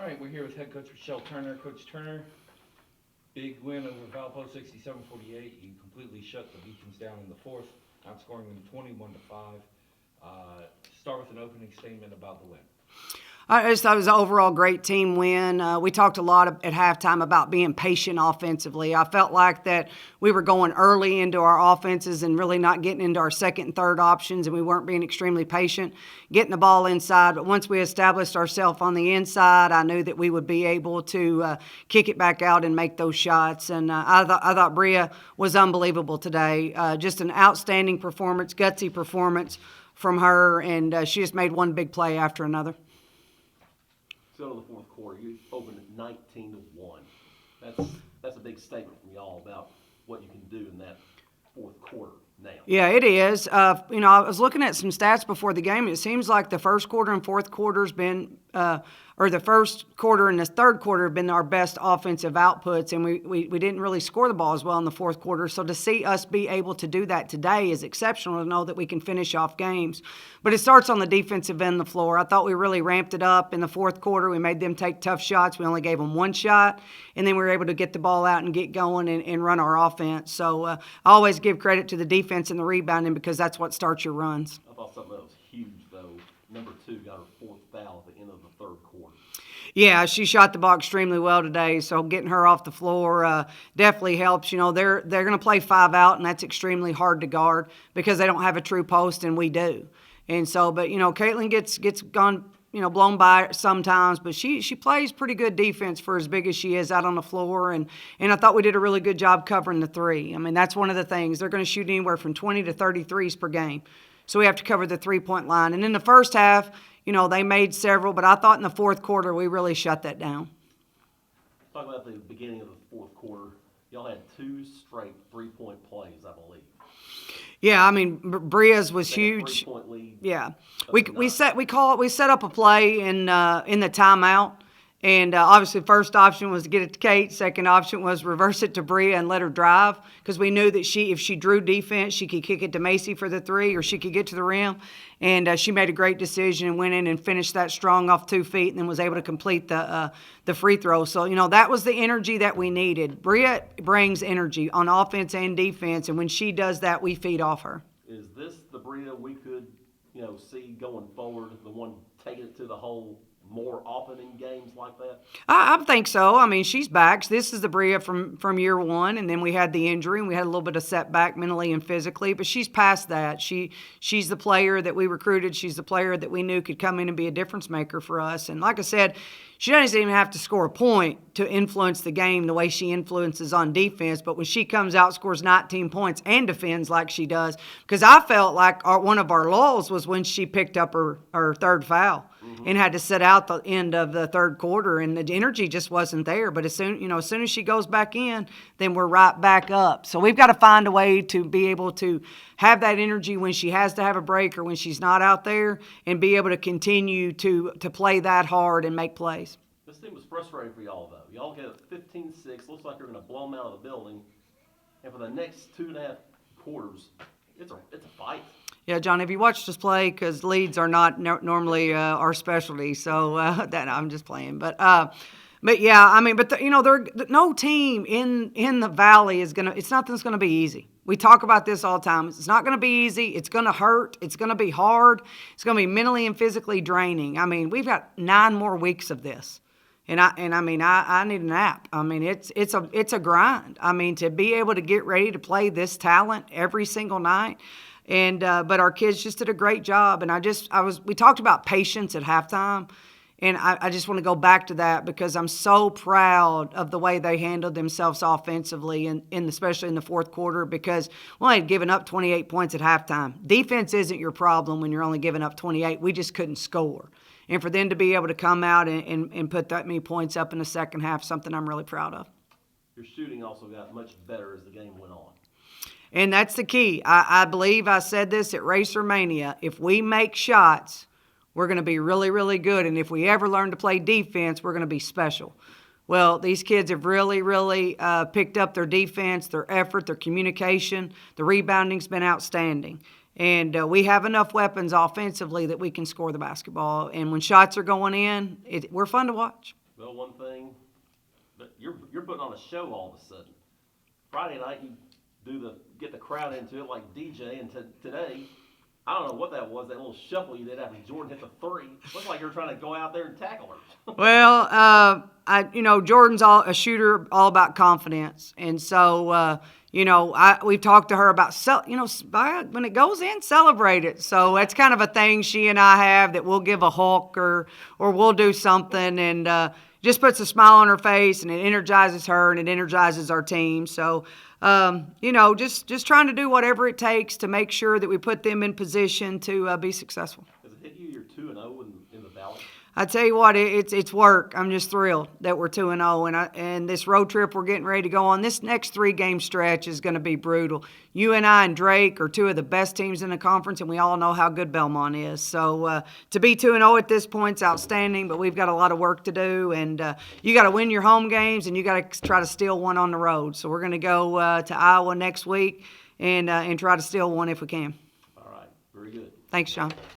All right, we're here with head coach Rechelle Turner. Coach Turner, big win over Valpo, 67-48. You completely shut the Beacons down in the fourth, outscoring them 21-5. Start with an opening statement about the win. I just thought it was an overall great team win. We talked a lot at halftime about being patient offensively. I felt like that we were going early into our offenses and really not getting into our second and third options, and we weren't being extremely patient, getting the ball inside. But once we established ourselves on the inside, I knew that we would be able to kick it back out and make those shots. And I thought Bria was unbelievable today. Just an outstanding performance, gutsy performance from her, and she just made one big play after another. So in the fourth quarter, you opened at 19-1. That's a big statement from y'all about what you can do in that fourth quarter now. Yeah, it is. I was looking at some stats before the game. It seems like the first quarter and fourth quarter's been, or the first quarter and the third quarter have been our best offensive outputs, and we didn't really score the ball as well in the fourth quarter. So to see us be able to do that today is exceptional, to know that we can finish off games. But it starts on the defensive end of the floor. I thought we really ramped it up in the fourth quarter. We made them take tough shots. We only gave them one shot, and then we were able to get the ball out and get going and run our offense. So I always give credit to the defense and the rebounding, because that's what starts your runs. I thought something that was huge, though. Number 2 got her fourth foul at the end of the third quarter. Yeah, she shot the ball extremely well today, so getting her off the floor definitely helps. You know, they're going to play 5 out, and that's extremely hard to guard because they don't have a true post, and we do. And so, but, Caitlin gets gone, blown by sometimes, but she plays pretty good defense for as big as she is out on the floor, and I thought we did a really good job covering the three. I mean, that's one of the things. They're going to shoot anywhere from 20 to 30 threes per game, so we have to cover the three-point line. And in the first half, they made several, but I thought in the fourth quarter we really shut that down. Talk about the beginning of the fourth quarter. Y'all had 2 straight three-point plays, I believe. Yeah, I mean, Bria's was huge. 3-point lead. Yeah, we set up a play in the timeout, and obviously first option was to get it to Kate. Second option was reverse it to Bria and let her drive, because we knew that if she drew defense, she could kick it to Macy for the 3, or she could get to the rim. And she made a great decision and went in and finished that strong off 2 feet, and then was able to complete the free throw. So, that was the energy that we needed. Bria brings energy on offense and defense, and when she does that, we feed off her. Is this the Bria we could, see going forward, the one taking it to the hole more often in games like that? I think so. I mean, she's back. This is the Bria from year one, and then we had the injury, and we had a little bit of setback mentally and physically, but she's past that. She's the player that we recruited. She's the player that we knew could come in and be a difference maker for us. And like I said, she doesn't even have to score a point to influence the game the way she influences on defense, but when she comes out, scores 19 points and defends like she does, because I felt like one of our lulls was when she picked up her third foul. And had to sit out the end of the third quarter, and the energy just wasn't there. But as soon as she goes back in, then we're right back up. So we've got to find a way to be able to have that energy when she has to have a break or when she's not out there, and be able to continue to play that hard and make plays. This thing was frustrating for y'all, though. Y'all get a 15-6. Looks like you're going to blow them out of the building. And for the next 2.5 quarters, it's a fight. Yeah, John, have you watched us play? Because leads are not normally our specialty, so that I'm just playing. But yeah, I mean, no team in the Valley it's nothing's gonna be easy. We talk about this all the time. It's not gonna be easy. It's gonna hurt. It's gonna be hard. It's gonna be mentally and physically draining. I mean, we've got 9 more weeks of this. And I need a nap. I mean, it's a grind. I mean, to be able to get ready to play this talent every single night. And but our kids just did a great job, and we talked about patience at halftime, and I just want to go back to that, because I'm so proud of the way they handled themselves offensively, and especially in the fourth quarter, because we only had given up 28 points at halftime. Defense isn't your problem when you're only giving up 28. We just couldn't score, and for them to be able to come out and put that many points up in the second half, something I'm really proud of. Your shooting also got much better as the game went on. And that's the key. I believe I said this at Racer Mania. If we make shots, we're going to be really, really good. And if we ever learn to play defense, we're going to be special. Well, these kids have really, really picked up their defense, their effort, their communication. The rebounding's been outstanding. And we have enough weapons offensively that we can score the basketball. And when shots are going in, we're fun to watch. Well, one thing, but you're putting on a show all of a sudden. Friday night you get the crowd into it like DJ, and today, I don't know what that was, that little shuffle you did after Jordan hit the three. Looked like you were trying to go out there and tackle her. Well, Jordan's a shooter, all about confidence, and so we've talked to her about when it goes in, celebrate it. So that's kind of a thing she and I have, that we'll give a hook or we'll do something, and just puts a smile on her face, and it energizes her and it energizes our team. So just trying to do whatever it takes to make sure that we put them in position to be successful. Does it hit you? You're 2-0 in the Valley. I tell you what, it's work. I'm just thrilled that we're 2-0, and this road trip we're getting ready to go on. This next 3-game stretch is going to be brutal. UNI and Drake are two of the best teams in the conference, and we all know how good Belmont is. So to be 2-0 at this point is outstanding, but we've got a lot of work to do, and you got to win your home games, and you got to try to steal one on the road. So we're going to go to Iowa next week and try to steal one if we can. All right, very good. Thanks, Sean.